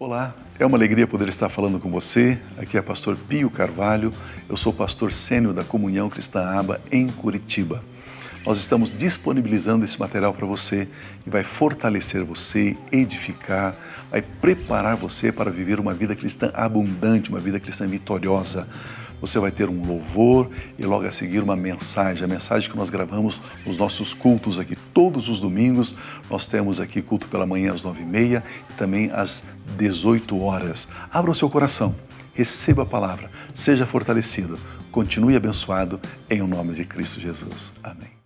Olá, é uma alegria poder estar falando com você. Aqui é pastor Pio Carvalho, eu sou pastor sênior da Comunhão Cristã Aba em Curitiba. Nós estamos disponibilizando esse material para você e vai fortalecer você, edificar, vai preparar você para viver uma vida cristã abundante, uma vida cristã vitoriosa. Você vai ter um louvor e logo a seguir uma mensagem, a mensagem que nós gravamos nos nossos cultos aqui. Todos os domingos nós temos aqui culto pela manhã às 9h30 e também às 18 horas. Abra o seu coração, receba a palavra, seja fortalecido, continue abençoado em nome de Cristo Jesus. Amém.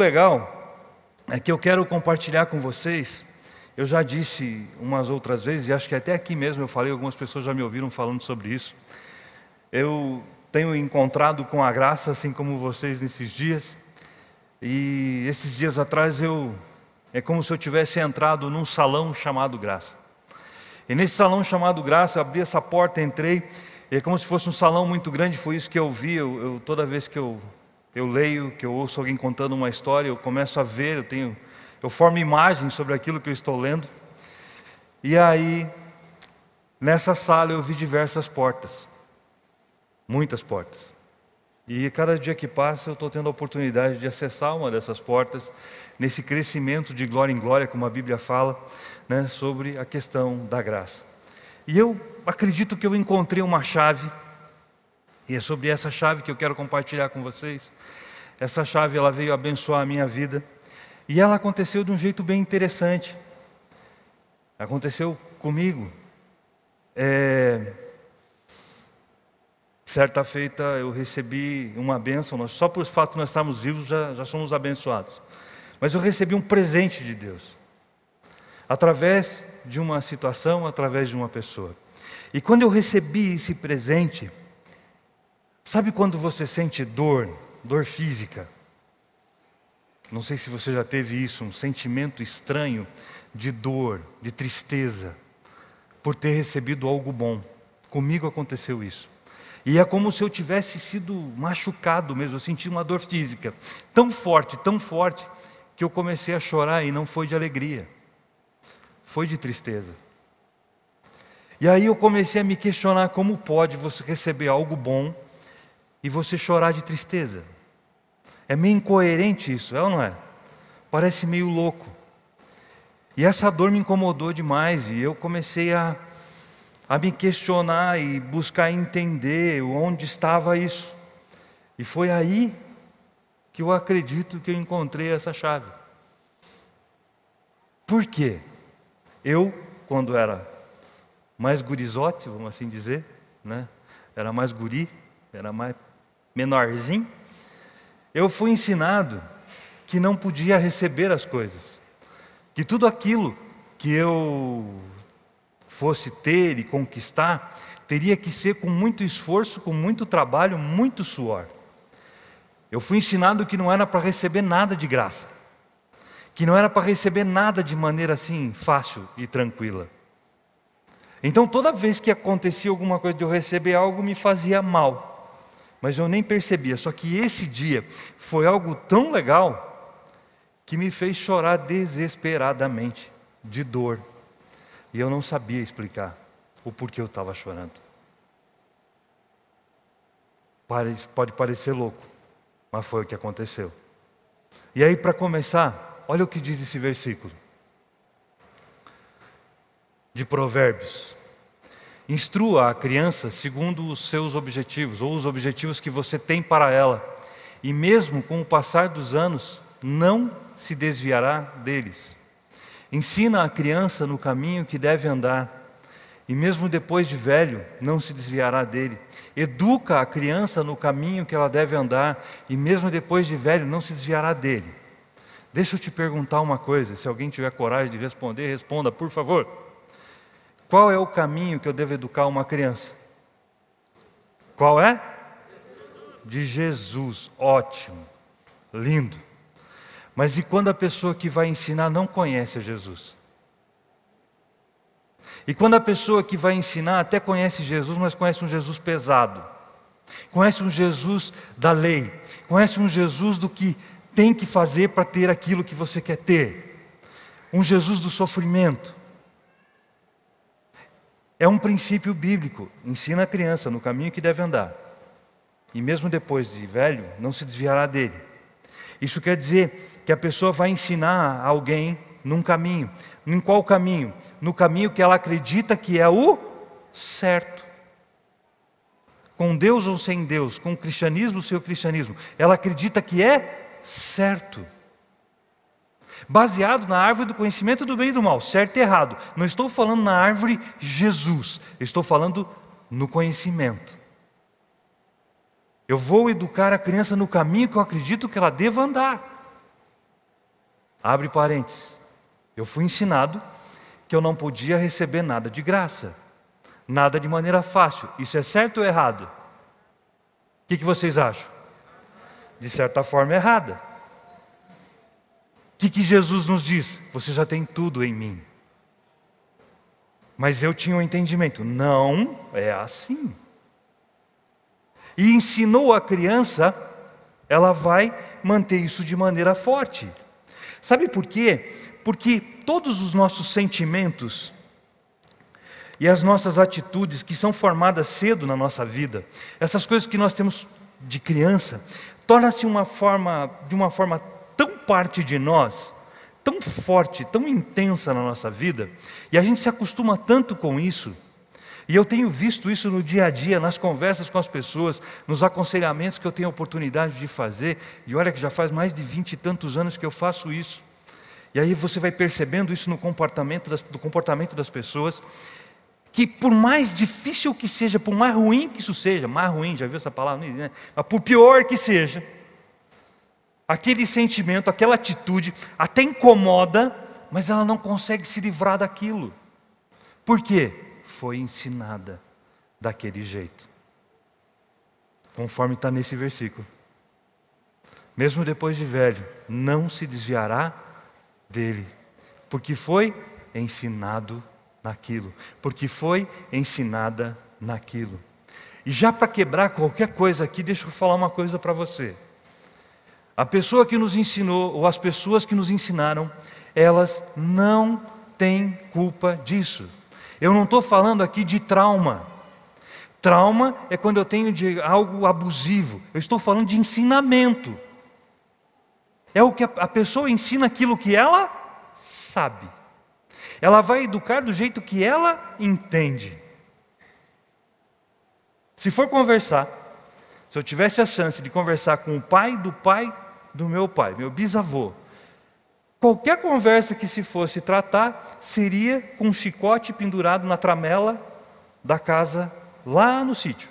legal é que eu quero compartilhar com vocês. Eu já disse umas outras vezes, e acho que até aqui mesmo eu falei, algumas pessoas já me ouviram falando sobre isso. Eu tenho encontrado com a graça, assim como vocês nesses dias. E esses dias atrás é como se eu tivesse entrado num salão chamado Graça. E nesse salão chamado Graça, eu abri essa porta, entrei, e é como se fosse um salão muito grande. Foi isso que eu vi. Toda vez que eu leio, que eu ouço alguém contando uma história, eu começo a ver, eu formo imagens sobre aquilo que eu estou lendo. E aí, nessa sala eu vi diversas portas, muitas portas. E cada dia que passa eu estou tendo a oportunidade de acessar uma dessas portas, nesse crescimento de glória em glória, como a Bíblia fala, né, sobre a questão da graça. E eu acredito que eu encontrei uma chave, e é sobre essa chave que eu quero compartilhar com vocês. Essa chave, ela veio abençoar a minha vida, e ela aconteceu de um jeito bem interessante. Aconteceu comigo. Certa feita eu recebi uma bênção. Só por fato de nós estarmos vivos já somos abençoados. Mas eu recebi um presente de Deus, através de uma situação, através de uma pessoa. E quando eu recebi esse presente, sabe quando você sente dor física? Não sei se você já teve isso, um sentimento estranho de dor, de tristeza, por ter recebido algo bom. Comigo aconteceu isso. E é como se eu tivesse sido machucado mesmo. Eu senti uma dor física tão forte, que eu comecei a chorar, e não foi de alegria, foi de tristeza. E aí eu comecei a me questionar: como pode você receber algo bom e você chorar de tristeza? É meio incoerente isso, é ou não é? Parece meio louco. E essa dor me incomodou demais, e eu comecei a me questionar e buscar entender onde estava isso. E foi aí que eu acredito que eu encontrei essa chave. Por quê? Eu, quando era mais gurizote, vamos assim dizer, né? Era mais guri, era mais menorzinho, eu fui ensinado que não podia receber as coisas, que tudo aquilo que eu fosse ter e conquistar, teria que ser com muito esforço, com muito trabalho, muito suor. Eu fui ensinado que não era para receber nada de graça, que não era para receber nada de maneira assim fácil e tranquila. Então toda vez que acontecia alguma coisa de eu receber algo, me fazia mal, mas eu nem percebia. Só que esse dia foi algo tão legal que me fez chorar desesperadamente de dor. E eu não sabia explicar o porquê eu estava chorando. Pode parecer louco, mas foi o que aconteceu. E aí, para começar, olha o que diz esse versículo de Provérbios: instrua a criança segundo os seus objetivos, ou os objetivos que você tem para ela, e mesmo com o passar dos anos, não se desviará deles. Ensina a criança no caminho que deve andar, e mesmo depois de velho, não se desviará dele. Educa a criança no caminho que ela deve andar, e mesmo depois de velho, não se desviará dele. Deixa eu te perguntar uma coisa, se alguém tiver coragem de responder, responda, por favor. Qual é o caminho que eu devo educar uma criança? Qual é? De Jesus. Ótimo, lindo. Mas e quando a pessoa que vai ensinar não conhece a Jesus? E quando a pessoa que vai ensinar até conhece Jesus, mas conhece um Jesus pesado, conhece um Jesus da lei, conhece um Jesus do que tem que fazer para ter aquilo que você quer ter, um Jesus do sofrimento. É um princípio bíblico: ensina a criança no caminho que deve andar, e mesmo depois de velho, não se desviará dele. Isso quer dizer que a pessoa vai ensinar alguém num caminho. Em qual caminho? No caminho que ela acredita que é o certo. Com Deus ou sem Deus, com o cristianismo ou sem o cristianismo, ela acredita que é certo. Baseado na árvore do conhecimento do bem e do mal, certo e errado. Não estou falando na árvore Jesus, eu estou falando no conhecimento. Eu vou educar a criança no caminho que eu acredito que ela deva andar. Abre parênteses. Eu fui ensinado que eu não podia receber nada de graça, nada de maneira fácil. Isso é certo ou errado? O que vocês acham? De certa forma, errada. O que Jesus nos diz? Você já tem tudo em mim. Mas eu tinha um entendimento, não é assim. E ensinou a criança, ela vai manter isso de maneira forte. Sabe por quê? Porque todos os nossos sentimentos e as nossas atitudes que são formadas cedo na nossa vida, essas coisas que nós temos de criança, torna-se de uma forma tão parte de nós, tão forte, tão intensa na nossa vida, e a gente se acostuma tanto com isso. E eu tenho visto isso no dia a dia, nas conversas com as pessoas, nos aconselhamentos que eu tenho a oportunidade de fazer, e olha que já faz mais de 20 e tantos anos que eu faço isso. E aí você vai percebendo isso no comportamento das pessoas, que por mais difícil que seja, por mais ruim que isso seja, mais ruim, já viu essa palavra? Né? Mas por pior que seja, aquele sentimento, aquela atitude, até incomoda, mas ela não consegue se livrar daquilo. Por quê? Foi ensinada daquele jeito. Conforme está nesse versículo. Mesmo depois de velho, não se desviará dele, porque foi ensinado naquilo, porque foi ensinada naquilo. E já para quebrar qualquer coisa aqui, deixa eu falar uma coisa para você. A pessoa que nos ensinou, ou as pessoas que nos ensinaram, elas não têm culpa disso. Eu não estou falando aqui de trauma. Trauma é quando eu tenho de algo abusivo. Eu estou falando de ensinamento. É o que a pessoa ensina aquilo que ela sabe. Ela vai educar do jeito que ela entende. Se for conversar, se eu tivesse a chance de conversar com o pai do meu pai, meu bisavô, qualquer conversa que se fosse tratar, seria com um chicote pendurado na tramela da casa lá no sítio.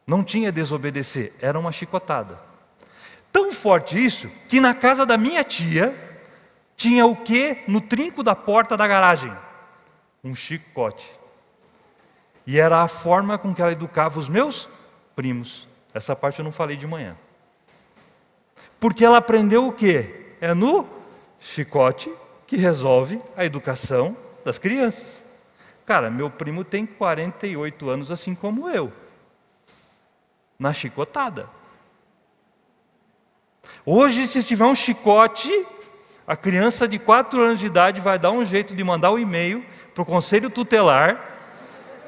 Não tinha desobedecer, era uma chicotada. Tão forte isso, que na casa da minha tia, tinha o quê? No trinco da porta da garagem? Um chicote. E era a forma com que ela educava os meus primos. Essa parte eu não falei de manhã. Porque ela aprendeu o quê? É no chicote que resolve a educação das crianças. Cara, meu primo tem 48 anos, assim como eu. Na chicotada. Hoje, se tiver um chicote, a criança de 4 anos de idade vai dar um jeito de mandar um e-mail para o conselho tutelar.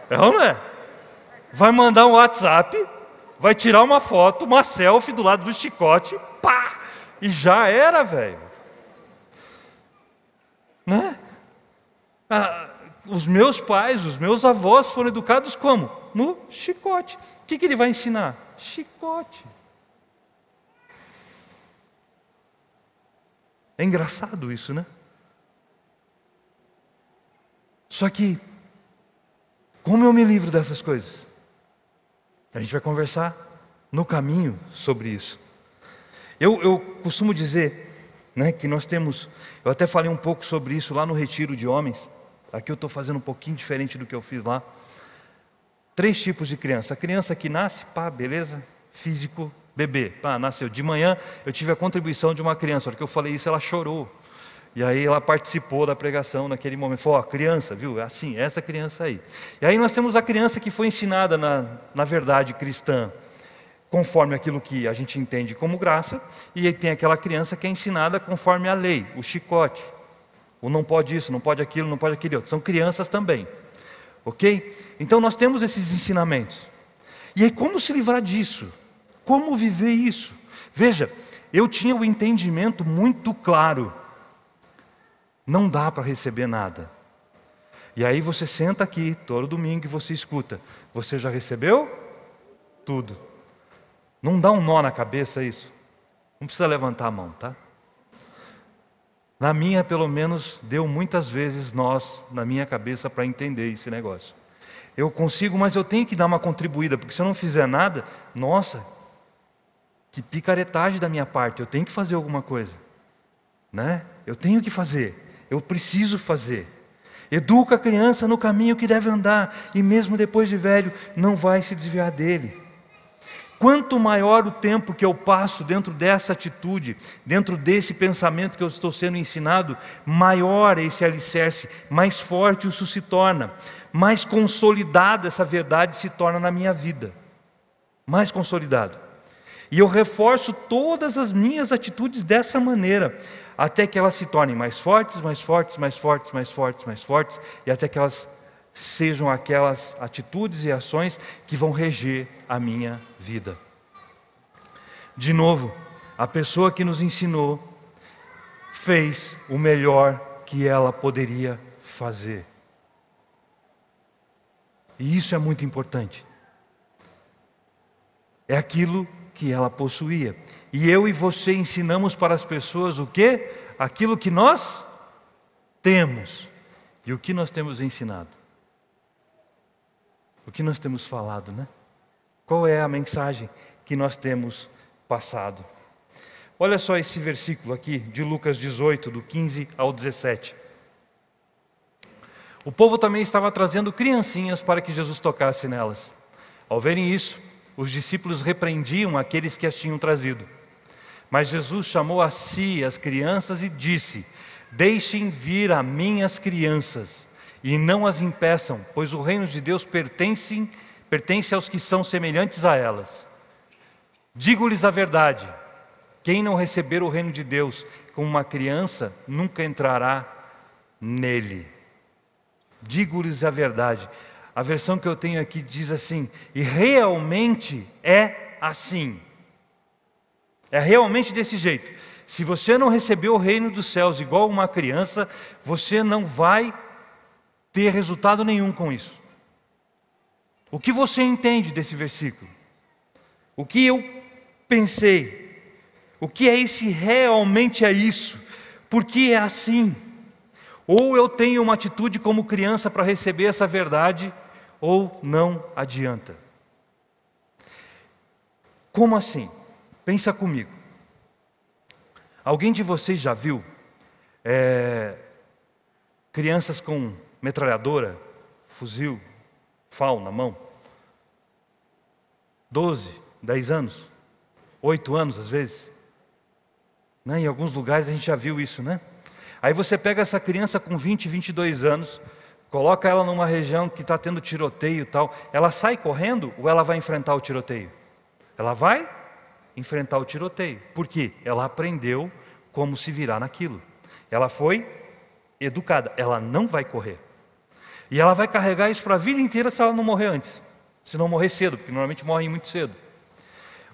É ou não é? Vai mandar um WhatsApp, vai tirar uma foto, uma selfie do lado do chicote, pá! E já era, velho. Né? Os meus pais, os meus avós foram educados como? No chicote. O que ele vai ensinar? Chicote. É engraçado isso, né? Só que, como eu me livro dessas coisas? A gente vai conversar no caminho sobre isso. Eu costumo dizer, né, que nós temos, eu até falei um pouco sobre isso lá no retiro de homens, aqui eu estou fazendo um pouquinho diferente do que eu fiz lá. 3 tipos de criança. A criança que nasce, pá, beleza, físico, bebê, pá, nasceu. De manhã eu tive a contribuição de uma criança, na hora que eu falei isso ela chorou. E aí ela participou da pregação naquele momento. Falou, ó, criança, viu? Assim, essa criança aí. E aí nós temos a criança que foi ensinada na verdade cristã, conforme aquilo que a gente entende como graça, e aí tem aquela criança que é ensinada conforme a lei, o chicote. O não pode isso, não pode aquilo, não pode aquele outro. São crianças também. Ok? Então nós temos esses ensinamentos. E aí como se livrar disso? Como viver isso? Veja, eu tinha o entendimento muito claro. Não dá para receber nada. E aí você senta aqui, todo domingo, e você escuta. Você já recebeu? Tudo. Não dá um nó na cabeça isso? Não precisa levantar a mão, tá? Na minha, pelo menos, deu muitas vezes nós na minha cabeça para entender esse negócio. Eu consigo, mas eu tenho que dar uma contribuída, porque se eu não fizer nada, nossa, que picaretagem da minha parte, eu tenho que fazer alguma coisa. né? Eu tenho que fazer, eu preciso fazer. Educa a criança no caminho que deve andar, e mesmo depois de velho, não vai se desviar dele. Quanto maior o tempo que eu passo dentro dessa atitude, dentro desse pensamento que eu estou sendo ensinado, maior esse alicerce, mais forte isso se torna, mais consolidada essa verdade se torna na minha vida. Mais consolidado. E eu reforço todas as minhas atitudes dessa maneira, até que elas se tornem mais fortes, mais fortes, mais fortes, mais fortes, mais fortes, e até que elas sejam aquelas atitudes e ações que vão reger a minha vida. De novo, a pessoa que nos ensinou fez o melhor que ela poderia fazer. E isso é muito importante. É aquilo que ela possuía. E eu e você ensinamos para as pessoas o quê? Aquilo que nós temos. E o que nós temos ensinado? O que nós temos falado, né? Qual é a mensagem que nós temos passado? Olha só esse versículo aqui de Lucas 18, do 15 ao 17. O povo também estava trazendo criancinhas para que Jesus tocasse nelas. Ao verem isso, os discípulos repreendiam aqueles que as tinham trazido. Mas Jesus chamou a si as crianças e disse: deixem vir a mim as crianças, e não as impeçam, pois o reino de Deus pertence aos que são semelhantes a elas. Digo-lhes a verdade: quem não receber o reino de Deus como uma criança, nunca entrará nele. Digo-lhes a verdade. A versão que eu tenho aqui diz assim: e realmente é assim. É realmente desse jeito. Se você não receber o reino dos céus igual uma criança, você não vai ter resultado nenhum com isso. O que você entende desse versículo? O que eu pensei? O que é esse realmente é isso? Por que é assim? Ou eu tenho uma atitude como criança para receber essa verdade, ou não adianta. Como assim? Pensa comigo. Alguém de vocês já viu crianças com metralhadora, fuzil, FAL na mão? 12, 10 anos, 8 anos às vezes. Né? Em alguns lugares a gente já viu isso, né? Aí você pega essa criança com 20, 22 anos, coloca ela numa região que está tendo tiroteio e tal, ela sai correndo ou ela vai enfrentar o tiroteio? Ela vai enfrentar o tiroteio. Por quê? Ela aprendeu como se virar naquilo. Ela foi educada, ela não vai correr. E ela vai carregar isso para a vida inteira se ela não morrer antes. Se não morrer cedo, porque normalmente morrem muito cedo.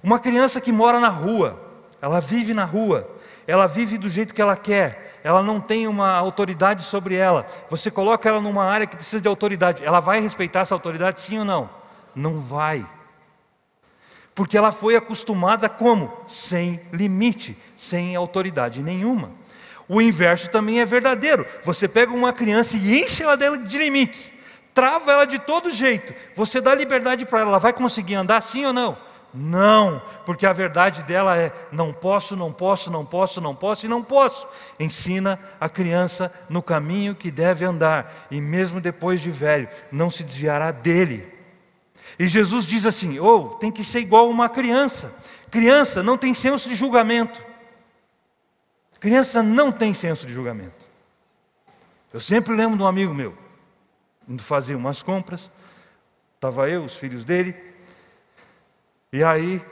Uma criança que mora na rua, ela vive na rua, ela vive do jeito que ela quer, ela não tem uma autoridade sobre ela. Você coloca ela numa área que precisa de autoridade, ela vai respeitar essa autoridade, sim ou não? Não vai. Porque ela foi acostumada como? Sem limite, sem autoridade nenhuma. O inverso também é verdadeiro. Você pega uma criança e enche ela dela de limites, trava ela de todo jeito, você dá liberdade para ela, ela vai conseguir andar sim ou não? Não, porque a verdade dela é não posso, não posso, não posso, não posso e não posso. Ensina a criança no caminho que deve andar, e mesmo depois de velho, não se desviará dele. E Jesus diz assim: tem que ser igual uma criança. Criança não tem senso de julgamento. Criança não tem senso de julgamento. Eu sempre lembro de um amigo meu, indo fazer umas compras, estava eu, os filhos dele, e aí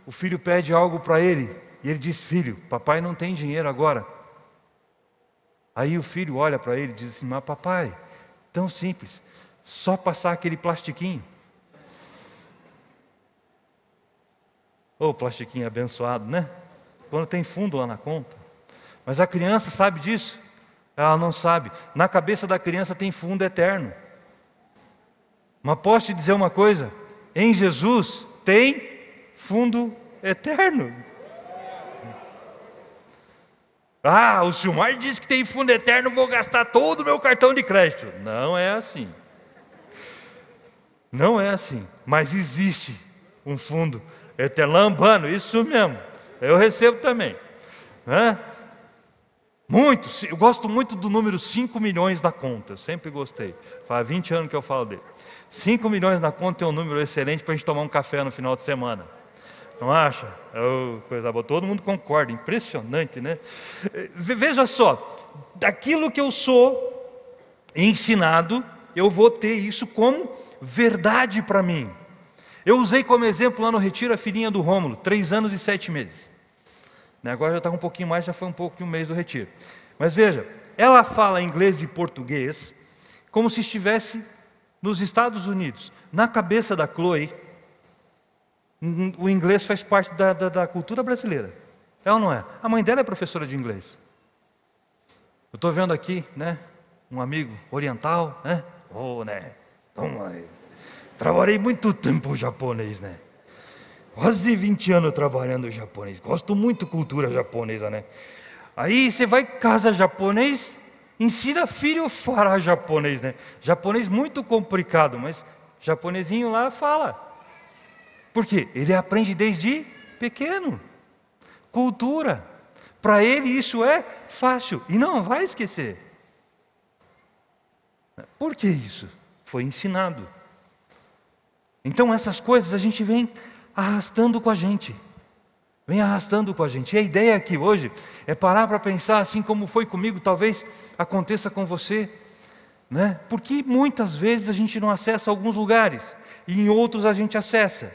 o filho pede algo para ele, e ele diz: filho, papai não tem dinheiro agora. Aí o filho olha para ele e diz assim: mas papai, tão simples, só passar aquele plastiquinho. Plastiquinho abençoado, né? Quando tem fundo lá na conta. Mas a criança sabe disso? Ela não sabe. Na cabeça da criança tem fundo eterno. Mas posso te dizer uma coisa? Em Jesus tem fundo eterno. O Silmar disse que tem fundo eterno, vou gastar todo o meu cartão de crédito. Não é assim. Não é assim. Mas existe um fundo eterno. Lambano, isso mesmo. Eu recebo também. Muito, eu gosto muito do número 5 milhões na conta, sempre gostei. Faz 20 anos que eu falo dele. 5 milhões na conta é um número excelente para a gente tomar um café no final de semana. Não acha? Oh, coisa boa, todo mundo concorda, impressionante, né? Veja só, daquilo que eu sou ensinado, eu vou ter isso como verdade para mim. Eu usei como exemplo lá no retiro a filhinha do Rômulo, 3 anos e 7 meses. Agora já está um pouquinho mais, já foi um pouco de um mês do retiro. Mas veja, ela fala inglês e português como se estivesse nos Estados Unidos. Na cabeça da Chloe, o inglês faz parte da cultura brasileira. É ou não é? A mãe dela é professora de inglês. Eu estou vendo aqui, né, um amigo oriental, né? Então, trabalhei muito tempo japonês, né? Quase 20 anos trabalhando japonês. Gosto muito da cultura japonesa, né? Aí você vai casa japonês, ensina filho a falar japonês, né? Japonês muito complicado, mas japonesinho lá fala. Por quê? Ele aprende desde pequeno. Cultura. Para ele isso é fácil e não vai esquecer. Por que isso? Foi ensinado. Então essas coisas a gente vem arrastando com a gente. Vem arrastando com a gente. E a ideia aqui hoje é parar para pensar, assim como foi comigo, talvez aconteça com você, né? Porque muitas vezes a gente não acessa alguns lugares e em outros a gente acessa.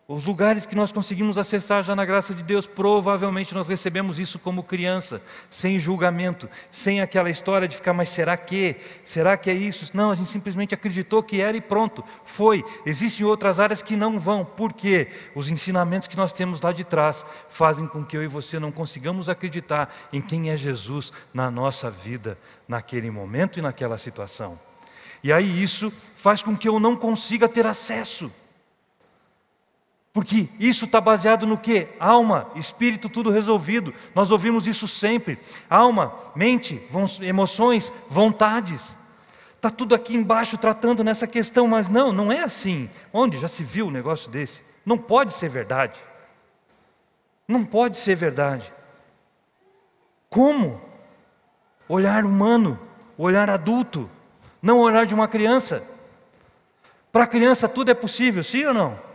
Os lugares que nós conseguimos acessar já na graça de Deus, provavelmente nós recebemos isso como criança, sem julgamento, sem aquela história de ficar, mas será que é isso? Não, a gente simplesmente acreditou que era e pronto, foi. Existem outras áreas que não vão, por quê? Os ensinamentos que nós temos lá de trás fazem com que eu e você não consigamos acreditar em quem é Jesus na nossa vida, naquele momento e naquela situação. E aí isso faz com que eu não consiga ter acesso. Porque isso está baseado no quê? Alma, espírito, tudo resolvido. Nós ouvimos isso sempre. Alma, mente, emoções, vontades. Está tudo aqui embaixo tratando nessa questão, mas não é assim. Onde já se viu um negócio desse? Não pode ser verdade. Não pode ser verdade. Como? Olhar humano, olhar adulto, não olhar de uma criança. Para a criança tudo é possível, sim ou não?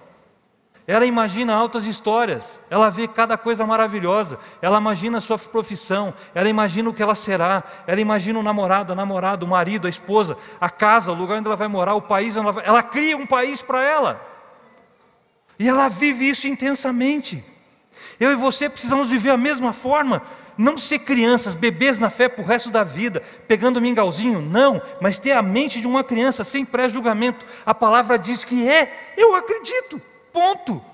Ela imagina altas histórias, ela vê cada coisa maravilhosa, ela imagina a sua profissão, ela imagina o que ela será, ela imagina o namorado, a namorada, o marido, a esposa, a casa, o lugar onde ela vai morar, o país onde ela cria um país para ela. E ela vive isso intensamente. Eu e você precisamos viver a mesma forma, não ser crianças, bebês na fé para o resto da vida, pegando mingauzinho, não, mas ter a mente de uma criança sem pré-julgamento. A palavra diz que eu acredito. Ponto.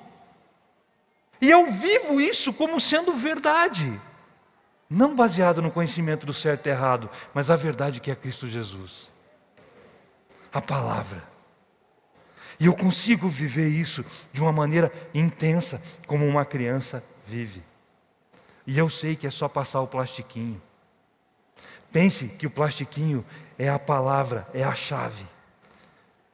E eu vivo isso como sendo verdade. Não baseado no conhecimento do certo e errado, mas a verdade que é Cristo Jesus. A palavra. E eu consigo viver isso de uma maneira intensa, como uma criança vive. E eu sei que é só passar o plastiquinho. Pense que o plastiquinho é a palavra, é a chave.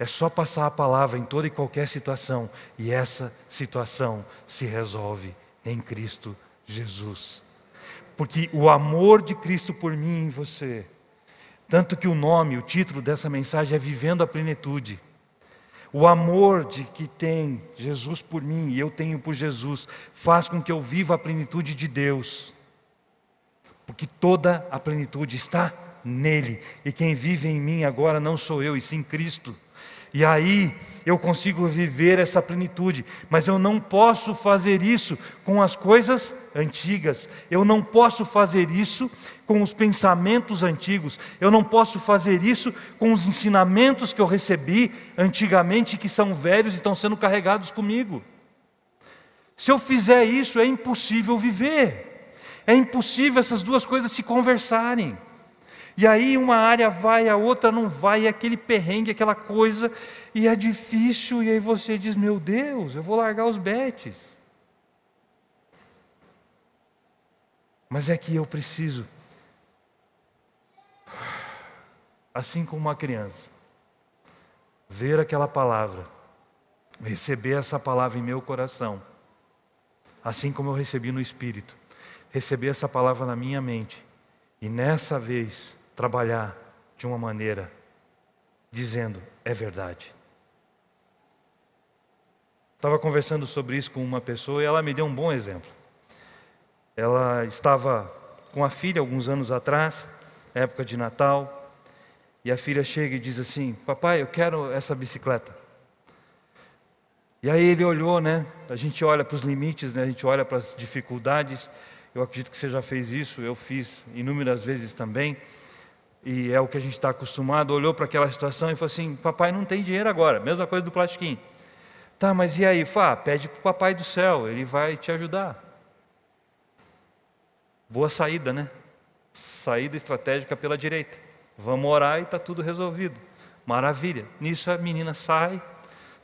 É só passar a palavra em toda e qualquer situação, e essa situação se resolve em Cristo Jesus. Porque o amor de Cristo por mim e em você, tanto que o título dessa mensagem é Vivendo a Plenitude. O amor que tem Jesus por mim e eu tenho por Jesus, faz com que eu viva a plenitude de Deus. Porque toda a plenitude está nele, e quem vive em mim agora não sou eu, e sim Cristo. E aí eu consigo viver essa plenitude, mas eu não posso fazer isso com as coisas antigas, eu não posso fazer isso com os pensamentos antigos, eu não posso fazer isso com os ensinamentos que eu recebi antigamente, que são velhos e estão sendo carregados comigo. Se eu fizer isso, é impossível viver, é impossível essas duas coisas se conversarem. E aí uma área vai, a outra não vai, é aquele perrengue, aquela coisa, e é difícil, e aí você diz, meu Deus, eu vou largar os betes. Mas é que eu preciso, assim como uma criança, ver aquela palavra, receber essa palavra em meu coração, assim como eu recebi no Espírito, receber essa palavra na minha mente, E nessa vez, trabalhar de uma maneira dizendo, é verdade. Estava conversando sobre isso com uma pessoa e ela me deu um bom exemplo. Ela estava com a filha alguns anos atrás, época de Natal, e a filha chega e diz assim, papai, eu quero essa bicicleta. E aí ele olhou, né? A gente olha para os limites, né? A gente olha para as dificuldades. Eu acredito que você já fez isso, eu fiz inúmeras vezes também. E é o que a gente está acostumado. Olhou para aquela situação e falou assim, papai não tem dinheiro agora, mesma coisa do plastiquinho. Tá, mas e aí? Fá, pede para o papai do céu, ele vai te ajudar. Boa saída, né? Saída estratégica pela direita. Vamos orar e está tudo resolvido. Maravilha. Nisso a menina sai.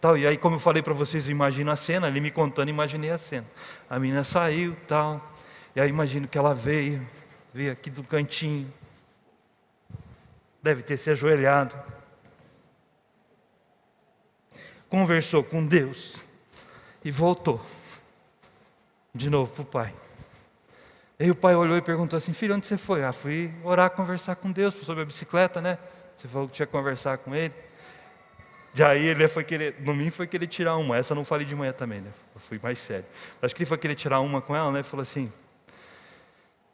Tal. E aí, como eu falei para vocês, eu imagino a cena, ele me contando, imaginei a cena. A menina saiu, tal. E aí imagino que ela veio aqui do cantinho. Deve ter se ajoelhado. Conversou com Deus. E voltou. De novo para o pai. Aí o pai olhou e perguntou assim, filho, onde você foi? Ah, fui orar, conversar com Deus sobre a bicicleta, né? Você falou que tinha que conversar com ele. E aí ele foi querer, no mim foi querer tirar uma. Essa eu não falei de manhã também, né? Eu fui mais sério. Acho que ele foi querer tirar uma com ela, né? Ele falou assim,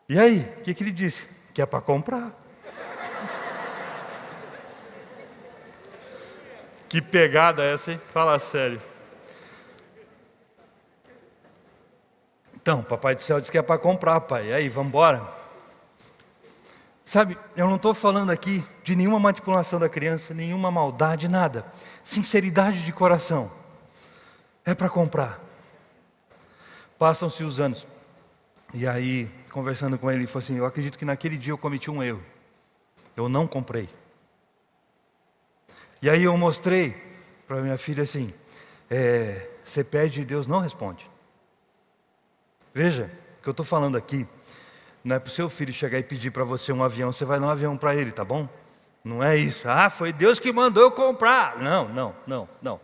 e aí, o que ele disse? Que é para comprar. Que pegada essa, hein? Fala sério. Então, papai do céu disse que é para comprar, pai. E aí, vamos embora? Sabe, eu não estou falando aqui de nenhuma manipulação da criança, nenhuma maldade, nada. Sinceridade de coração. É para comprar. Passam-se os anos. E aí, conversando com ele, ele falou assim, eu acredito que naquele dia eu cometi um erro. Eu não comprei. E aí eu mostrei para minha filha assim, você pede e Deus não responde. Veja, o que eu estou falando aqui, não é para o seu filho chegar e pedir para você um avião, você vai dar um avião para ele, tá bom? Não é isso, foi Deus que mandou eu comprar. Não.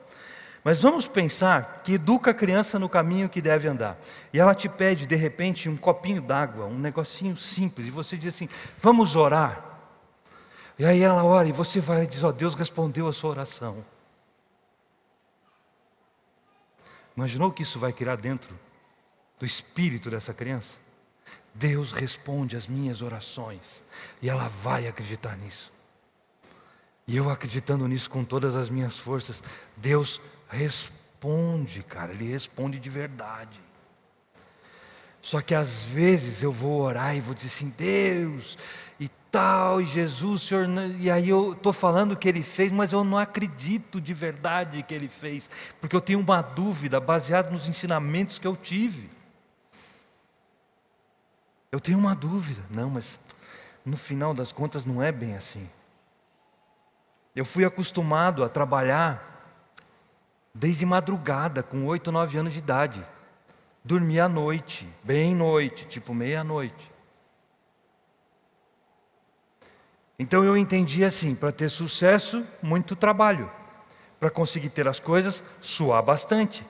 Mas vamos pensar que educa a criança no caminho que deve andar. E ela te pede, de repente, um copinho d'água, um negocinho simples, e você diz assim, vamos orar. E aí ela ora e você vai e diz, Deus respondeu a sua oração. Imaginou que isso vai criar dentro do espírito dessa criança? Deus responde às minhas orações. E ela vai acreditar nisso. E eu acreditando nisso com todas as minhas forças, Deus responde, cara. Ele responde de verdade. Só que às vezes eu vou orar e vou dizer assim, Deus, e tal, e Jesus, Senhor, e aí eu estou falando o que Ele fez, mas eu não acredito de verdade que Ele fez, porque eu tenho uma dúvida baseada nos ensinamentos que eu tive. Eu tenho uma dúvida, não, mas no final das contas não é bem assim. Eu fui acostumado a trabalhar desde madrugada, com 8, 9 anos de idade. Dormia à noite, bem noite, tipo meia-noite. Então eu entendi assim, para ter sucesso, muito trabalho. Para conseguir ter as coisas, suar bastante.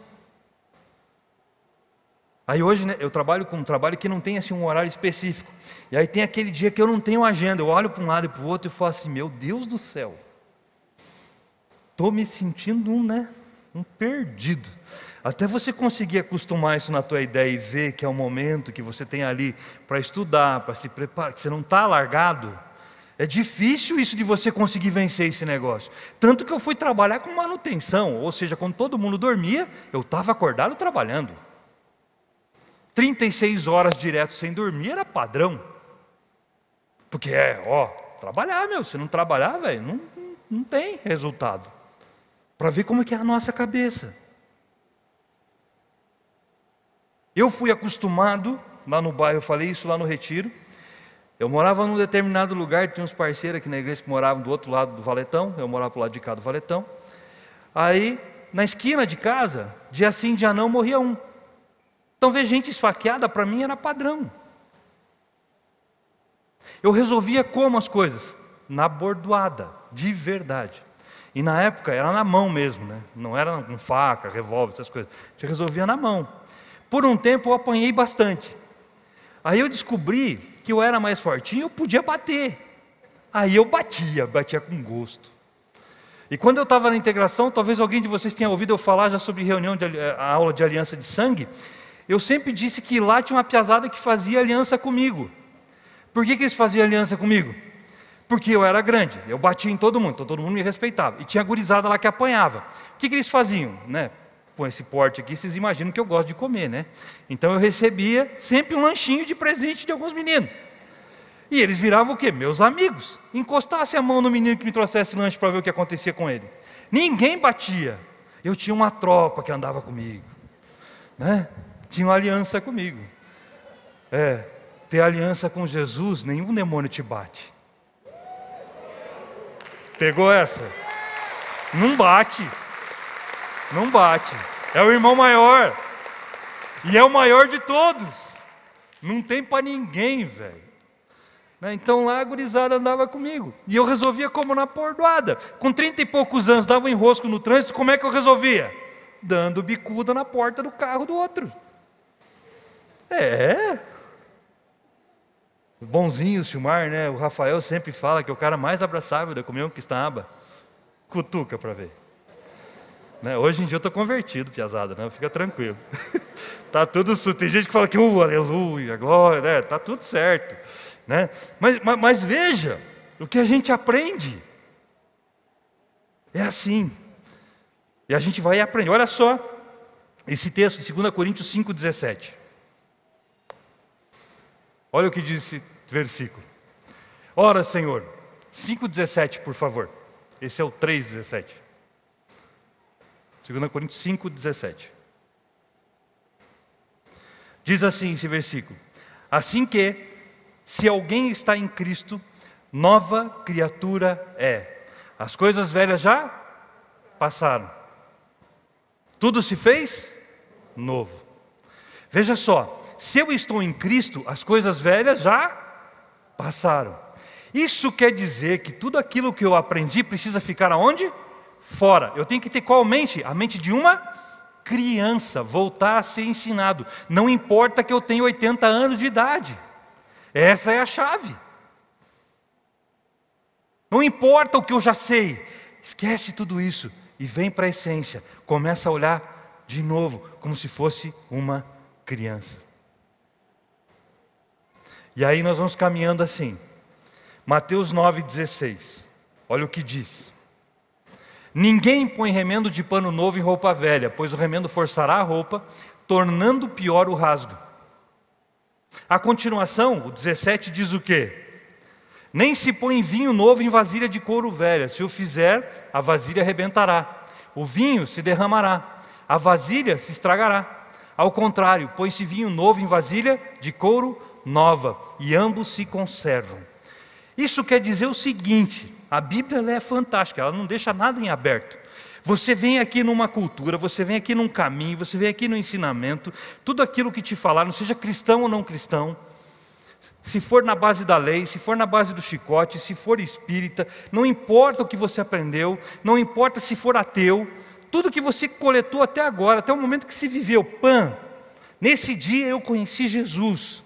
Aí hoje, né, eu trabalho com um trabalho que não tem assim um horário específico. E aí tem aquele dia que eu não tenho agenda, eu olho para um lado e para o outro e falo assim, meu Deus do céu. Estou me sentindo um perdido. Até você conseguir acostumar isso na tua ideia e ver que é o momento que você tem ali para estudar, para se preparar, que você não está largado. É difícil isso de você conseguir vencer esse negócio. Tanto que eu fui trabalhar com manutenção, ou seja, quando todo mundo dormia, eu estava acordado trabalhando. 36 horas direto sem dormir era padrão. Porque trabalhar, se não trabalhar, velho, não tem resultado. Para ver como é que é a nossa cabeça. Eu fui acostumado, lá no bairro, eu falei isso lá no Retiro. Eu morava num determinado lugar, tinha uns parceiros aqui na igreja que moravam do outro lado do Valetão, eu morava pro lado de cá do Valetão. Aí, na esquina de casa, dia sim, dia não, morria um. Então ver gente esfaqueada para mim era padrão. Eu resolvia como as coisas? Na bordoada, de verdade. E na época era na mão mesmo, né? Não era com faca, revólver, essas coisas. A gente resolvia na mão. Por um tempo eu apanhei bastante. Aí eu descobri que eu era mais fortinho, eu podia bater. Aí eu batia com gosto. E quando eu estava na integração, talvez alguém de vocês tenha ouvido eu falar já sobre a aula de aliança de sangue. Eu sempre disse que lá tinha uma piazada que fazia aliança comigo. Por que eles faziam aliança comigo? Porque eu era grande, eu batia em todo mundo, então todo mundo me respeitava. E tinha gurizada lá que apanhava. O que eles faziam? Né? Com esse porte aqui, vocês imaginam que eu gosto de comer, né? Então eu recebia sempre um lanchinho de presente de alguns meninos. E eles viravam o quê? Meus amigos. Encostasse a mão no menino que me trouxesse lanche para ver o que acontecia com ele. Ninguém batia. Eu tinha uma tropa que andava comigo, né? Tinha uma aliança comigo. Ter aliança com Jesus, nenhum demônio te bate. Pegou essa? Não bate. Não bate. É o irmão maior. E é o maior de todos. Não tem para ninguém, velho. Então lá a gurizada andava comigo. E eu resolvia como na pordoada. Com 30 e poucos anos, dava um enrosco no trânsito, como é que eu resolvia? Dando bicuda na porta do carro do outro. Bonzinho o Silmar, né? O Rafael sempre fala que é o cara mais abraçável da Comunhão Cristã. Cutuca para ver. Né? Hoje em dia eu estou convertido, piazada, né? Fica tranquilo. Tá tudo certo. Tem gente que fala que aleluia, glória, né? Tá tudo certo. Né? Mas veja, o que a gente aprende é assim. E a gente vai aprender. Olha só esse texto de 2 Coríntios 5,17. Olha o que diz esse versículo. Ora, Senhor, 5,17, por favor. Esse é o 3,17. 2 Coríntios 5,17. Diz assim esse versículo: assim que, se alguém está em Cristo, nova criatura é. As coisas velhas já passaram. Tudo se fez novo. Veja só, se eu estou em Cristo, as coisas velhas já passaram. Isso quer dizer que tudo aquilo que eu aprendi precisa ficar aonde? Fora. Eu tenho que ter qual mente? A mente de uma criança, voltar a ser ensinado. Não importa que eu tenha 80 anos de idade. Essa é a chave. Não importa o que eu já sei. Esquece tudo isso e vem para a essência. Começa a olhar de novo, como se fosse uma criança. E aí nós vamos caminhando assim. Mateus 9,16. Olha o que diz. Ninguém põe remendo de pano novo em roupa velha, pois o remendo forçará a roupa, tornando pior o rasgo. A continuação, o 17 diz o quê? Nem se põe vinho novo em vasilha de couro velha. Se o fizer, a vasilha arrebentará. O vinho se derramará. A vasilha se estragará. Ao contrário, põe-se vinho novo em vasilha de couro nova. E ambos se conservam. Isso quer dizer o seguinte. A Bíblia ela é fantástica. Ela não deixa nada em aberto. Você vem aqui numa cultura, você vem aqui num caminho, você vem aqui no ensinamento, tudo aquilo que te falaram, seja cristão ou não cristão, se for na base da lei, se for na base do chicote, se for espírita, não importa o que você aprendeu, não importa se for ateu, tudo que você coletou até agora, até o momento que se viveu, nesse dia eu conheci Jesus,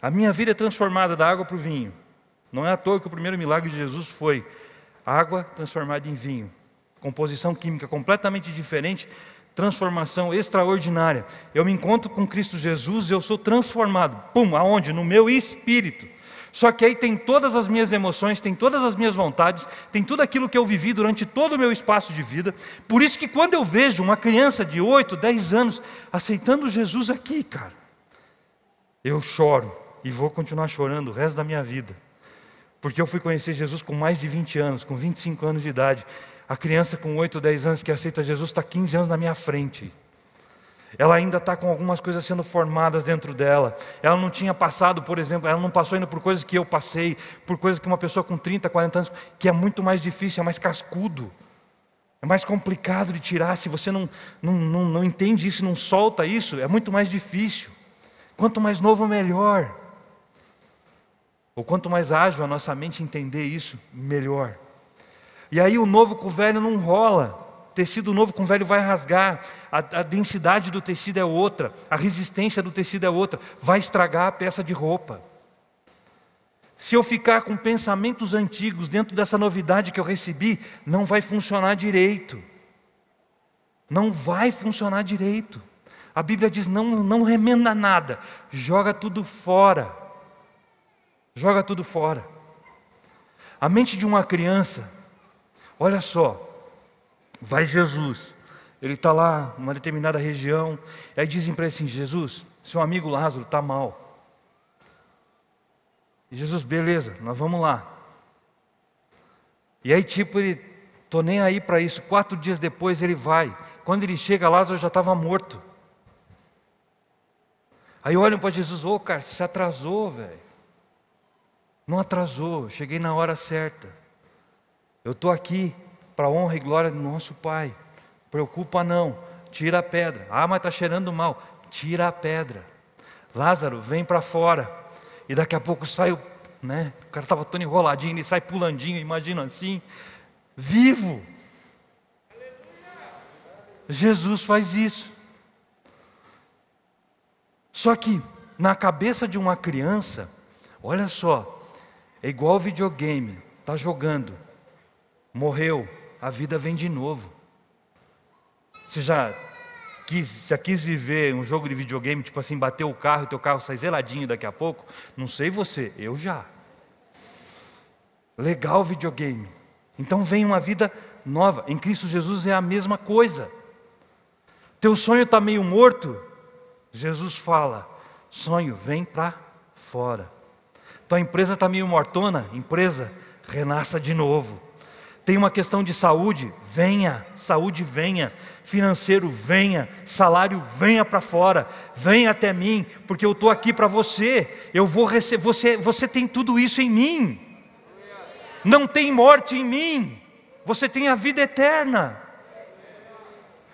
a minha vida é transformada da água para o vinho. Não é à toa que o primeiro milagre de Jesus foi água transformada em vinho. Composição química completamente diferente, transformação extraordinária. Eu me encontro com Cristo Jesus e eu sou transformado. Aonde? No meu espírito. Só que aí tem todas as minhas emoções, tem todas as minhas vontades, tem tudo aquilo que eu vivi durante todo o meu espaço de vida. Por isso que quando eu vejo uma criança de 8, 10 anos aceitando Jesus aqui, cara, eu choro e vou continuar chorando o resto da minha vida. Porque eu fui conhecer Jesus com mais de 20 anos, com 25 anos de idade. A criança com 8, 10 anos que aceita Jesus está 15 anos na minha frente. Ela ainda está com algumas coisas sendo formadas dentro dela. Ela não tinha passado, por exemplo, ela não passou ainda por coisas que eu passei, por coisas que uma pessoa com 30, 40 anos, que é muito mais difícil, é mais cascudo. É mais complicado de tirar. Se você não entende isso, não solta isso, é muito mais difícil. Quanto mais novo, melhor. Ou quanto mais ágil a nossa mente entender isso, melhor. E aí o novo com o velho não rola. Tecido novo com velho vai rasgar, a densidade do tecido é outra, a resistência do tecido é outra, vai estragar a peça de roupa. Se eu ficar com pensamentos antigos dentro dessa novidade que eu recebi, não vai funcionar direito. Não vai funcionar direito. A Bíblia diz, não remenda nada, joga tudo fora. Joga tudo fora. A mente de uma criança, olha só, vai Jesus, ele está lá, numa determinada região, aí dizem para ele assim, Jesus, seu amigo Lázaro está mal. E Jesus, beleza, nós vamos lá. E aí ele, estou nem aí para isso, 4 dias depois ele vai. Quando ele chega, Lázaro já estava morto. Aí olham para Jesus, cara, você se atrasou, velho. Não atrasou, cheguei na hora certa. Eu estou aqui para a honra e glória do nosso Pai. Preocupa não, tira a pedra. Mas está cheirando mal, tira a pedra. Lázaro, vem para fora. E daqui a pouco sai, o cara estava todo enroladinho, ele sai pulandinho, imagina assim, vivo. Jesus faz isso. Só que na cabeça de uma criança, olha só, é igual videogame, está jogando, morreu, a vida vem de novo. Você já quis viver um jogo de videogame, tipo assim, bater o carro e teu carro sai zeladinho daqui a pouco? Não sei você, eu já. Legal o videogame. Então vem uma vida nova. Em Cristo Jesus é a mesma coisa. Teu sonho está meio morto? Jesus fala, sonho, vem para fora. Tua empresa está meio mortona? Empresa, renasça de novo. Tem uma questão de saúde? Venha, saúde venha, financeiro venha, salário venha para fora, venha até mim, porque eu estou aqui para você, eu vou receber, você tem tudo isso em mim, não tem morte em mim, você tem a vida eterna.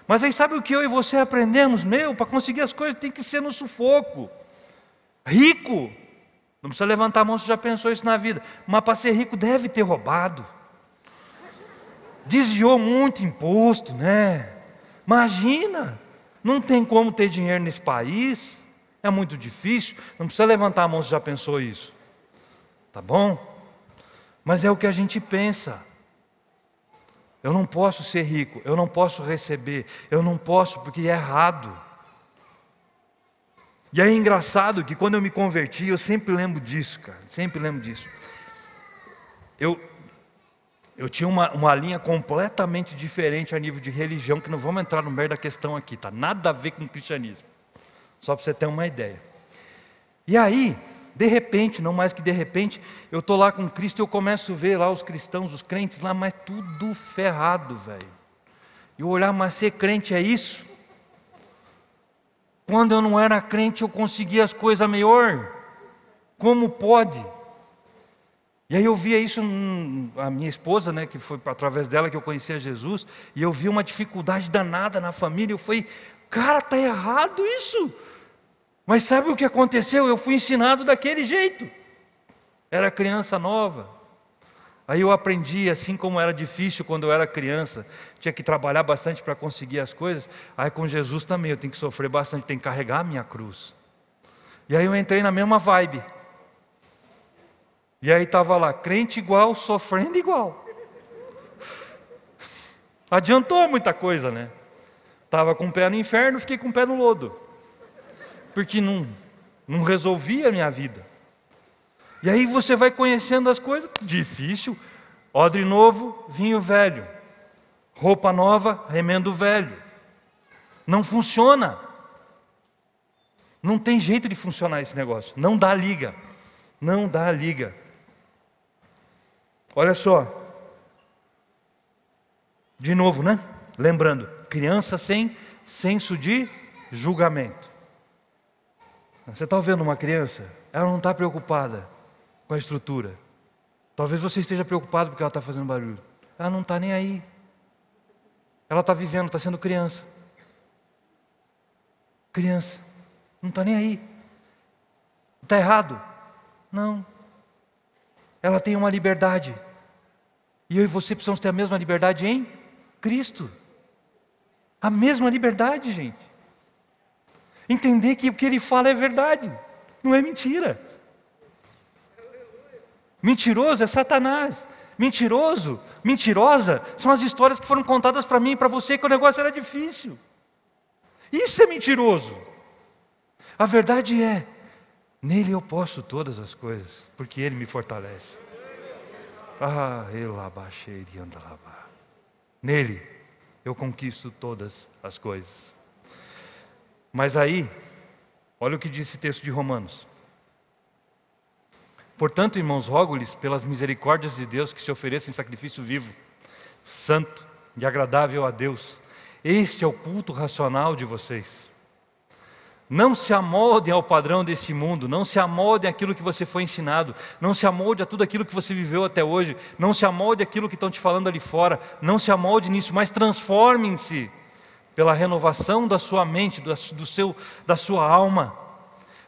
Mas aí sabe o que eu e você aprendemos? Para conseguir as coisas tem que ser no sufoco. Rico, não precisa levantar a mão se já pensou isso na vida, mas para ser rico deve ter roubado. Desviou muito imposto, Imagina, não tem como ter dinheiro nesse país, é muito difícil, não precisa levantar a mão se já pensou isso. Tá bom? Mas é o que a gente pensa. Eu não posso ser rico, eu não posso receber, eu não posso porque é errado. E aí é engraçado que quando eu me converti, eu sempre lembro disso, cara, sempre lembro disso. Eu tinha uma linha completamente diferente a nível de religião, que não vamos entrar no meio da questão aqui, tá? Nada a ver com o cristianismo, só para você ter uma ideia. E aí, de repente, não mais que de repente, eu estou lá com Cristo e eu começo a ver lá os cristãos, os crentes lá, mas tudo ferrado, velho. E eu olhar, mas ser crente é isso? Quando eu não era crente eu conseguia as coisas melhor? Como pode? E aí eu via isso, a minha esposa, que foi através dela que eu conhecia Jesus, e eu via uma dificuldade danada na família, eu falei, cara, está errado isso. Mas sabe o que aconteceu? Eu fui ensinado daquele jeito. Era criança nova. Aí eu aprendi, assim como era difícil quando eu era criança, tinha que trabalhar bastante para conseguir as coisas, aí com Jesus também eu tenho que sofrer bastante, tenho que carregar a minha cruz. E aí eu entrei na mesma vibe. E aí estava lá, crente igual, sofrendo igual. Adiantou muita coisa, Estava com o pé no inferno, fiquei com o pé no lodo. Porque não resolvia a minha vida. E aí você vai conhecendo as coisas, difícil. Odre novo, vinho velho. Roupa nova, remendo velho. Não funciona. Não tem jeito de funcionar esse negócio. Não dá liga. Não dá liga. Olha só. De novo, Lembrando, criança sem senso de julgamento. Você está vendo uma criança? Ela não está preocupada com a estrutura. Talvez você esteja preocupado porque ela está fazendo barulho. Ela não está nem aí. Ela está vivendo, está sendo criança. Criança. Não está nem aí. Está errado? Não. Ela tem uma liberdade. E eu e você precisamos ter a mesma liberdade em Cristo. A mesma liberdade, gente. Entender que o que ele fala é verdade, não é mentira. Mentiroso é Satanás. Mentiroso, mentirosa, são as histórias que foram contadas para mim e para você que o negócio era difícil. Isso é mentiroso. A verdade é, nele eu posso todas as coisas, porque ele me fortalece. Nele eu conquisto todas as coisas. Mas aí, olha o que diz esse texto de Romanos. Portanto, irmãos, rogo-lhes pelas misericórdias de Deus que se ofereçam em sacrifício vivo, santo e agradável a Deus. Este é o culto racional de vocês. Não se amoldem ao padrão desse mundo, não se amoldem àquilo que você foi ensinado, não se amolde a tudo aquilo que você viveu até hoje, não se amolde àquilo que estão te falando ali fora, não se amolde nisso, mas transformem-se pela renovação da sua mente, da sua alma,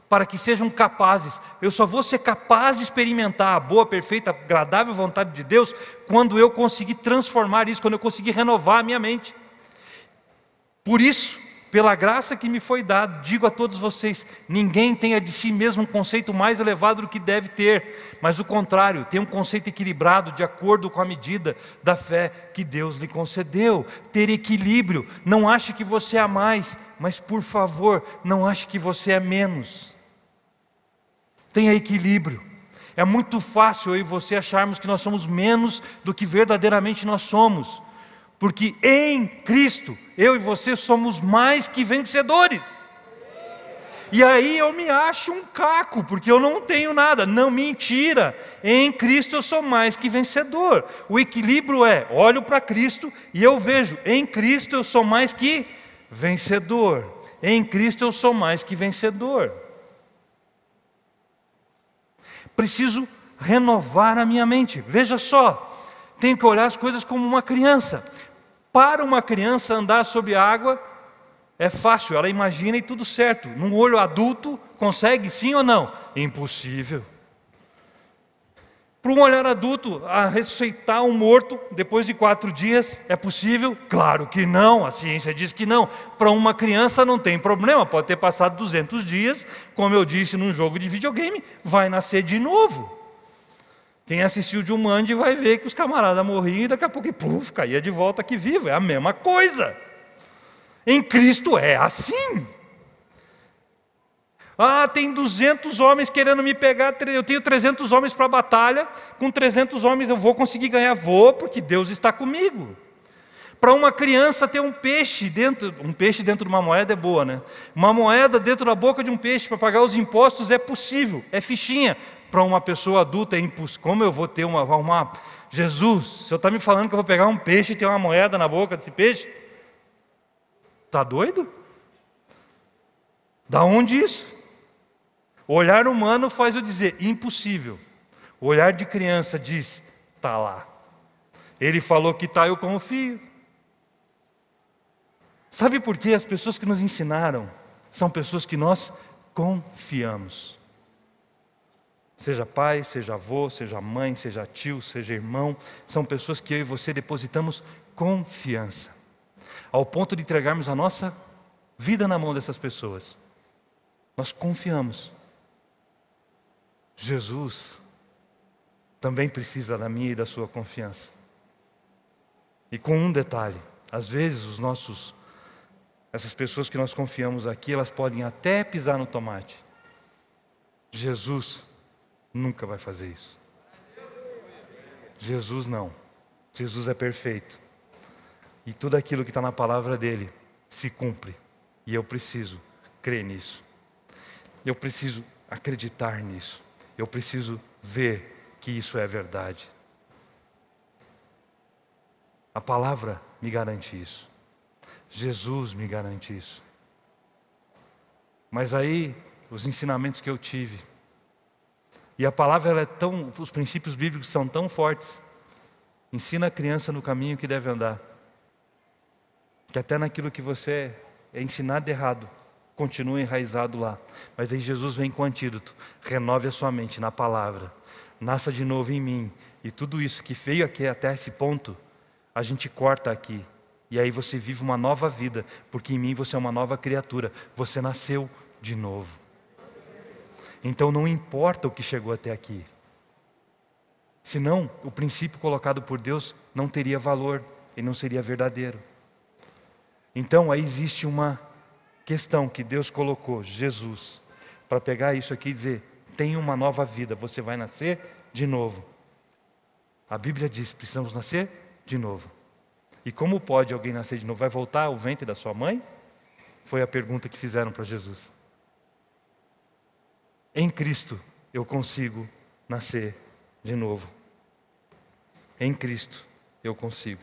para que sejam capazes. Eu só vou ser capaz de experimentar a boa, perfeita, agradável vontade de Deus quando eu conseguir transformar isso, quando eu conseguir renovar a minha mente. Por isso, pela graça que me foi dada, digo a todos vocês, ninguém tenha de si mesmo um conceito mais elevado do que deve ter, mas o contrário, tenha um conceito equilibrado de acordo com a medida da fé que Deus lhe concedeu. Ter equilíbrio, não ache que você é mais, mas por favor, não ache que você é menos. Tenha equilíbrio. É muito fácil eu e você acharmos que nós somos menos do que verdadeiramente nós somos, porque em Cristo, eu e você somos mais que vencedores. E aí eu me acho um caco, porque eu não tenho nada. Não, mentira, em Cristo eu sou mais que vencedor. O equilíbrio é, olho para Cristo e eu vejo, em Cristo eu sou mais que vencedor. Em Cristo eu sou mais que vencedor. Preciso renovar a minha mente. Veja só, tenho que olhar as coisas como uma criança. Para uma criança andar sobre a água é fácil, ela imagina e tudo certo. Num olho adulto, consegue sim ou não? Impossível. Para um olhar adulto, a ressuscitar um morto depois de 4 dias, é possível? Claro que não, a ciência diz que não. Para uma criança não tem problema, pode ter passado 200 dias, como eu disse num jogo de videogame, vai nascer de novo. Quem assistiu Jumanji vai ver que os camaradas morriam e daqui a pouco, puf, caía de volta aqui vivo, é a mesma coisa. Em Cristo é assim. Ah, tem 200 homens querendo me pegar, eu tenho 300 homens para a batalha, com 300 homens eu vou conseguir ganhar, vou, porque Deus está comigo. Para uma criança ter um peixe dentro de uma moeda é boa, né? Uma moeda dentro da boca de um peixe para pagar os impostos é possível, é fichinha. Para uma pessoa adulta é impossível. Como eu vou ter Jesus, o senhor está me falando que eu vou pegar um peixe e ter uma moeda na boca desse peixe? Está doido? Da onde isso? O olhar humano faz eu dizer, impossível. O olhar de criança diz, está lá. Ele falou que está, eu confio. Sabe por quê? As pessoas que nos ensinaram são pessoas que nós confiamos. Seja pai, seja avô, seja mãe, seja tio, seja irmão, são pessoas que eu e você depositamos confiança, ao ponto de entregarmos a nossa vida na mão dessas pessoas. Nós confiamos. Jesus também precisa da minha e da sua confiança. E com um detalhe, às vezes essas pessoas que nós confiamos aqui, elas podem até pisar no tomate. Jesus nunca vai fazer isso. Jesus não. Jesus é perfeito. E tudo aquilo que está na palavra dele se cumpre. E eu preciso crer nisso. Eu preciso acreditar nisso. Eu preciso ver que isso é verdade. A palavra me garante isso. Jesus me garante isso. Mas aí, os ensinamentos que eu tive, e a palavra ela os princípios bíblicos são tão fortes, ensina a criança no caminho que deve andar, que até naquilo que você é ensinado errado, continua enraizado lá. Mas aí Jesus vem com o antídoto, renove a sua mente na palavra, nasça de novo em mim, e tudo isso que veio aqui até esse ponto, a gente corta aqui, E aí você vive uma nova vida, porque em mim você é uma nova criatura. Você nasceu de novo. Então não importa o que chegou até aqui. Senão, o princípio colocado por Deus não teria valor e não seria verdadeiro. Então aí existe uma questão que Deus colocou, Jesus, para pegar isso aqui e dizer, tem uma nova vida, você vai nascer de novo. A Bíblia diz, precisamos nascer de novo. E como pode alguém nascer de novo? Vai voltar ao ventre da sua mãe? Foi a pergunta que fizeram para Jesus. Em Cristo eu consigo nascer de novo. Em Cristo eu consigo.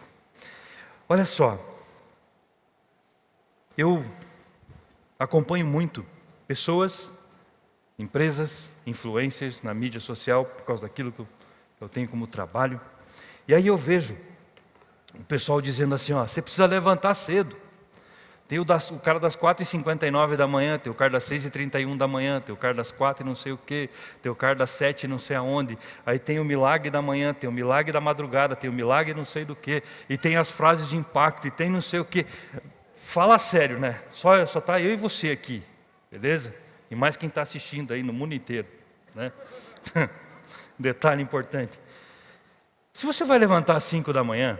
Olha só, eu acompanho muito pessoas, empresas, influencers na mídia social, por causa daquilo que eu tenho como trabalho. E aí eu vejo o pessoal dizendo assim, ó, você precisa levantar cedo. Tem o cara das 4h59 da manhã, tem o cara das 6h31 da manhã, tem o cara das 4 e não sei o quê, tem o cara das 7 e não sei aonde. Aí tem o milagre da manhã, tem o milagre da madrugada, tem o milagre não sei do quê. E tem as frases de impacto, e tem não sei o quê. Fala sério, né? Só tá eu e você aqui, beleza? E mais quem está assistindo aí no mundo inteiro, né? Detalhe importante. Se você vai levantar às 5 da manhã,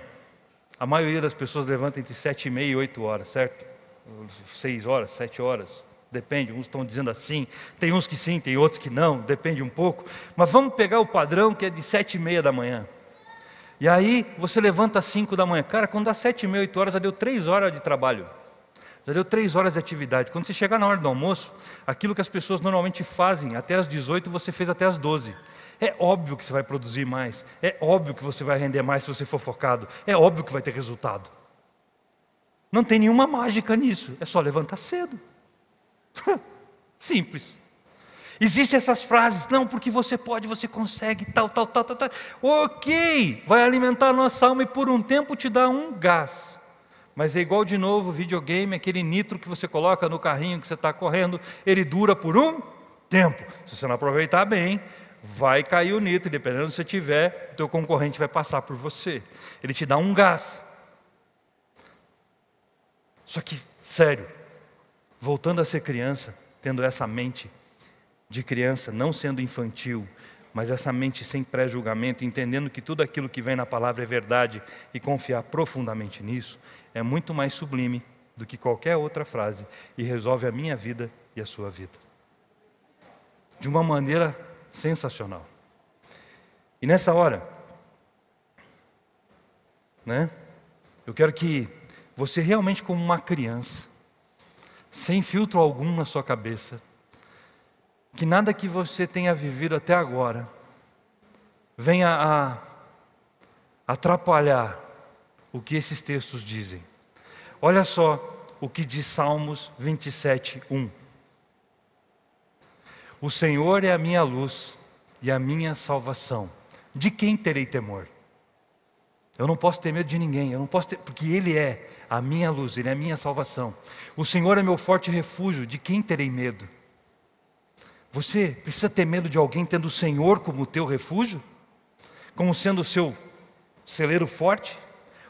a maioria das pessoas levanta entre 7h30 e 8 horas, certo? 6 horas, 7 horas, depende, uns estão dizendo assim, tem uns que sim, tem outros que não, depende um pouco, mas vamos pegar o padrão que é de 7h30 da manhã, e aí você levanta às 5 da manhã, cara, quando dá 7h30, 8 horas, já deu 3 horas de trabalho, já deu 3 horas de atividade. Quando você chegar na hora do almoço, aquilo que as pessoas normalmente fazem até às 18, você fez até às 12. É óbvio que você vai produzir mais, é óbvio que você vai render mais se você for focado, é óbvio que vai ter resultado. Não tem nenhuma mágica nisso, é só levantar cedo. Simples. Existem essas frases, não, porque você pode, você consegue, tal. Ok, vai alimentar a nossa alma e por um tempo te dá um gás. Mas é igual de novo, videogame, aquele nitro que você coloca no carrinho que você está correndo, ele dura por um tempo. Se você não aproveitar bem, vai cair o nitro, e dependendo do que você tiver, o teu concorrente vai passar por você. Ele te dá um gás. Só que, sério, voltando a ser criança, tendo essa mente de criança, não sendo infantil, mas essa mente sem pré-julgamento, entendendo que tudo aquilo que vem na palavra é verdade e confiar profundamente nisso, é muito mais sublime do que qualquer outra frase e resolve a minha vida e a sua vida. De uma maneira sensacional. E nessa hora, né, eu quero que você realmente, como uma criança, sem filtro algum na sua cabeça, que nada que você tenha vivido até agora venha a atrapalhar o que esses textos dizem. Olha só o que diz Salmos 27:1. O Senhor é a minha luz e a minha salvação. De quem terei temor? Eu não posso ter medo de ninguém, porque Ele é a minha luz, Ele é a minha salvação. O Senhor é meu forte refúgio, de quem terei medo? Você precisa ter medo de alguém tendo o Senhor como teu refúgio? Como sendo o seu celeiro forte?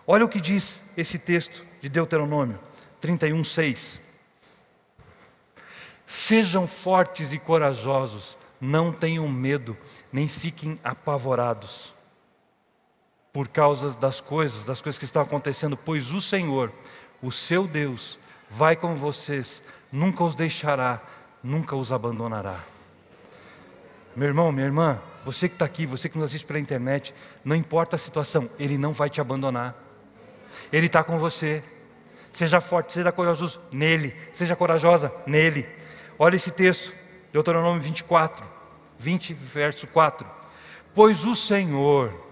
Olha o que diz esse texto de Deuteronômio 31:6. Sejam fortes e corajosos, não tenham medo, nem fiquem apavorados por causa das coisas que estão acontecendo, pois o Senhor, o seu Deus, vai com vocês, nunca os deixará, nunca os abandonará. Meu irmão, minha irmã, você que está aqui, você que nos assiste pela internet, não importa a situação, Ele não vai te abandonar. Ele está com você. Seja forte, seja corajoso nele, seja corajosa nele. Olha esse texto, Deuteronômio 20, verso 4. Pois o Senhor,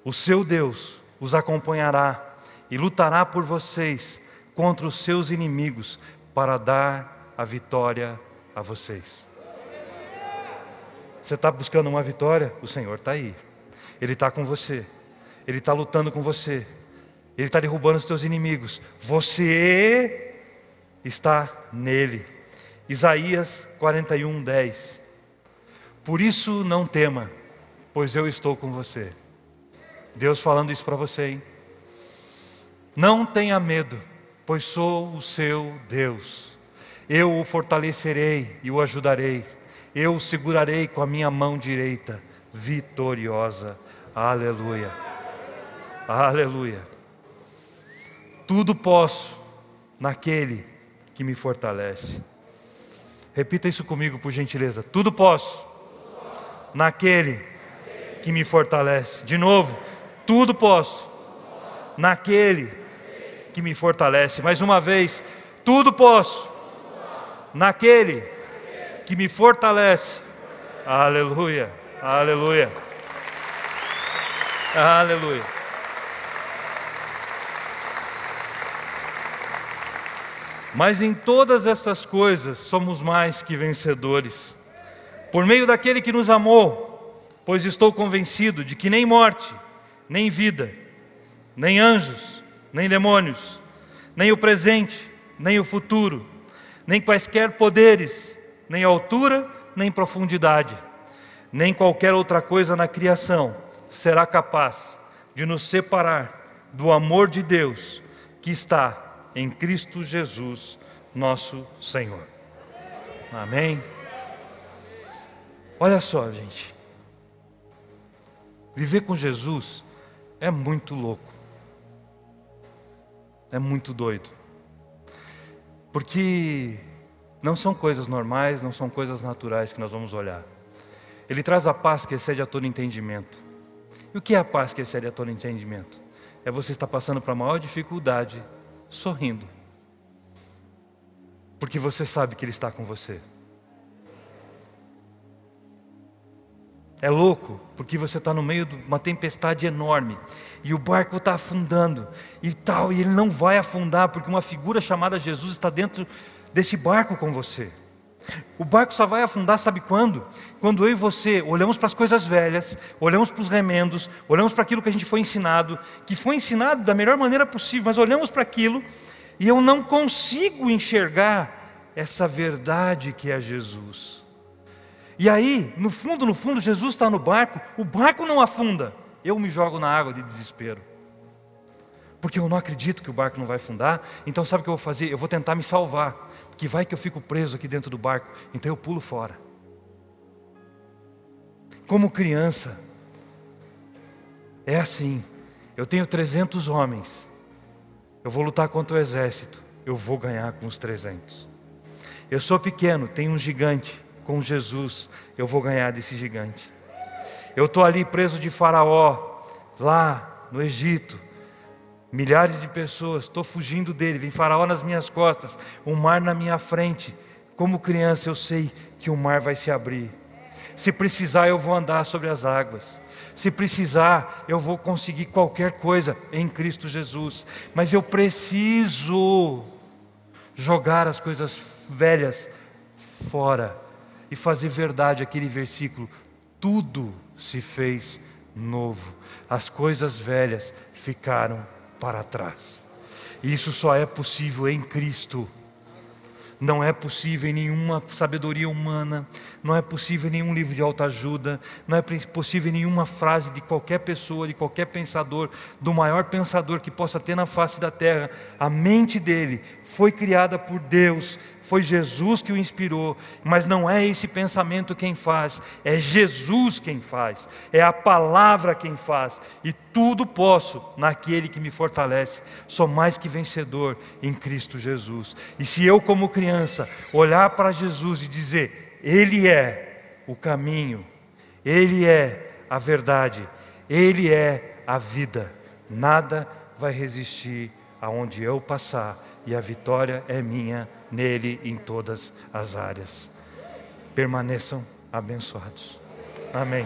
o seu Deus, os acompanhará e lutará por vocês contra os seus inimigos para dar a vitória a vocês. Você está buscando uma vitória? O Senhor está aí. Ele está com você. Ele está lutando com você. Ele está derrubando os teus inimigos. Você está nele. Isaías 41:10. Por isso não tema, pois eu estou com você. Deus falando isso para você, hein? Não tenha medo, pois sou o seu Deus. Eu o fortalecerei e o ajudarei. Eu o segurarei com a minha mão direita, vitoriosa. Aleluia. Aleluia. Tudo posso naquele que me fortalece. Repita isso comigo, por gentileza. Tudo posso naquele que me fortalece. De novo, tudo posso naquele que me fortalece. Mais uma vez, tudo posso naquele que me fortalece. Aleluia, aleluia, aleluia. Mas em todas essas coisas somos mais que vencedores, por meio daquele que nos amou, pois estou convencido de que nem morte, nem vida, nem anjos, nem demônios, nem o presente, nem o futuro, nem quaisquer poderes, nem altura, nem profundidade, nem qualquer outra coisa na criação será capaz de nos separar do amor de Deus que está em Cristo Jesus, nosso Senhor. Amém? Olha só, gente. Viver com Jesus é muito louco. É muito doido. Porque não são coisas normais, não são coisas naturais que nós vamos olhar. Ele traz a paz que excede a todo entendimento. E o que é a paz que excede a todo entendimento? É você estar passando por a maior dificuldade, sorrindo, porque você sabe que Ele está com você. É louco, porque você está no meio de uma tempestade enorme, e o barco está afundando, e tal, e ele não vai afundar, porque uma figura chamada Jesus está dentro desse barco com você. O barco só vai afundar, sabe quando? Quando eu e você olhamos para as coisas velhas, olhamos para os remendos, olhamos para aquilo que a gente foi ensinado, que foi ensinado da melhor maneira possível, mas olhamos para aquilo e eu não consigo enxergar essa verdade que é Jesus. E aí, no fundo, Jesus está no barco, o barco não afunda, eu me jogo na água de desespero. Porque eu não acredito que o barco não vai afundar, então sabe o que eu vou fazer? Eu vou tentar me salvar, porque vai que eu fico preso aqui dentro do barco, então eu pulo fora. Como criança, é assim, eu tenho 300 homens, eu vou lutar contra o exército, eu vou ganhar com os 300. Eu sou pequeno, tenho um gigante, com Jesus, eu vou ganhar desse gigante. Eu estou ali preso de Faraó, lá no Egito, milhares de pessoas, estou fugindo dele, vem Faraó nas minhas costas, o mar na minha frente. Como criança eu sei que o mar vai se abrir. Se precisar eu vou andar sobre as águas. Se precisar eu vou conseguir qualquer coisa em Cristo Jesus. Mas eu preciso jogar as coisas velhas fora e fazer verdade aquele versículo: tudo se fez novo, as coisas velhas ficaram para trás. E isso só é possível em Cristo. Não é possível em nenhuma sabedoria humana, não é possível em nenhum livro de autoajuda, não é possível em nenhuma frase de qualquer pessoa, de qualquer pensador, do maior pensador que possa ter na face da terra. A mente dele foi criada por Deus, foi Jesus que o inspirou, mas não é esse pensamento quem faz, é Jesus quem faz, é a palavra quem faz. E tudo posso naquele que me fortalece, sou mais que vencedor em Cristo Jesus. E se eu, como criança, olhar para Jesus e dizer: Ele é o caminho, Ele é a verdade, Ele é a vida, nada vai resistir aonde eu passar, e a vitória é minha nele em todas as áreas. Permaneçam abençoados. Amém.